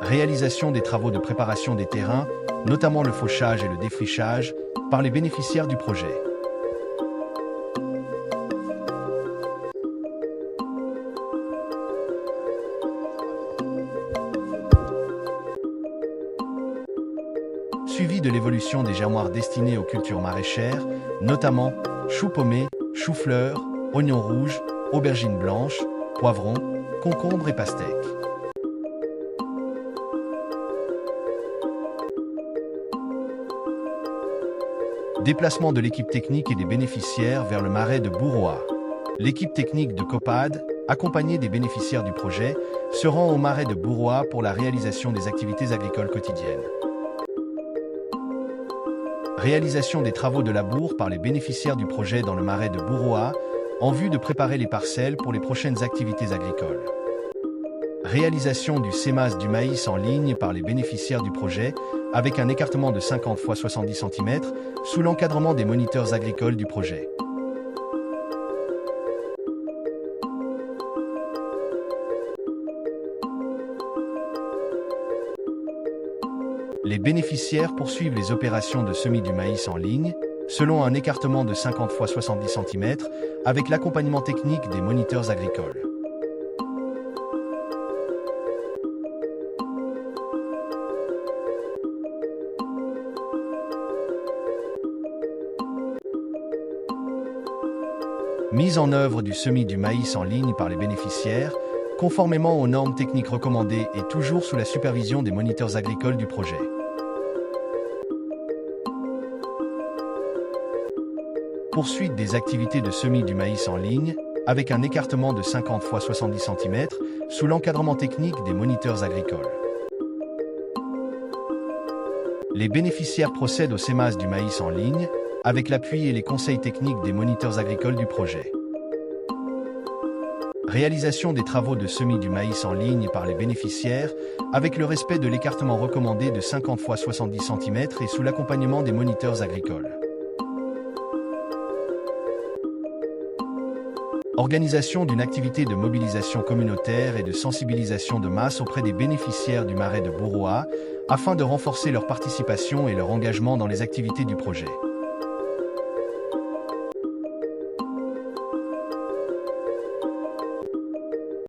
Réalisation des travaux de préparation des terrains, notamment le fauchage et le défrichage, par les bénéficiaires du projet. Suivi de l'évolution des germoirs destinés aux cultures maraîchères, notamment choux paumés, choux-fleurs, oignons rouges, aubergines blanches, poivrons, concombres et pastèques. Déplacement de l'équipe technique et des bénéficiaires vers le marais de Bouroa. L'équipe technique de COPAD, accompagnée des bénéficiaires du projet, se rend au marais de Bouroa pour la réalisation des activités agricoles quotidiennes. Réalisation des travaux de labour par les bénéficiaires du projet dans le marais de Bouroa, en vue de préparer les parcelles pour les prochaines activités agricoles. Réalisation du sémage du maïs en ligne par les bénéficiaires du projet, avec un écartement de 50 x 70 cm, sous l'encadrement des moniteurs agricoles du projet. Les bénéficiaires poursuivent les opérations de semis du maïs en ligne, selon un écartement de 50 x 70 cm, avec l'accompagnement technique des moniteurs agricoles. Mise en œuvre du semis du maïs en ligne par les bénéficiaires, conformément aux normes techniques recommandées et toujours sous la supervision des moniteurs agricoles du projet. Poursuite des activités de semis du maïs en ligne, avec un écartement de 50 x 70 cm, sous l'encadrement technique des moniteurs agricoles. Les bénéficiaires procèdent au sémage du maïs en ligne, avec l'appui et les conseils techniques des moniteurs agricoles du projet. Réalisation des travaux de semis du maïs en ligne par les bénéficiaires, avec le respect de l'écartement recommandé de 50 x 70 cm et sous l'accompagnement des moniteurs agricoles. Organisation d'une activité de mobilisation communautaire et de sensibilisation de masse auprès des bénéficiaires du marais de Bouroa, afin de renforcer leur participation et leur engagement dans les activités du projet.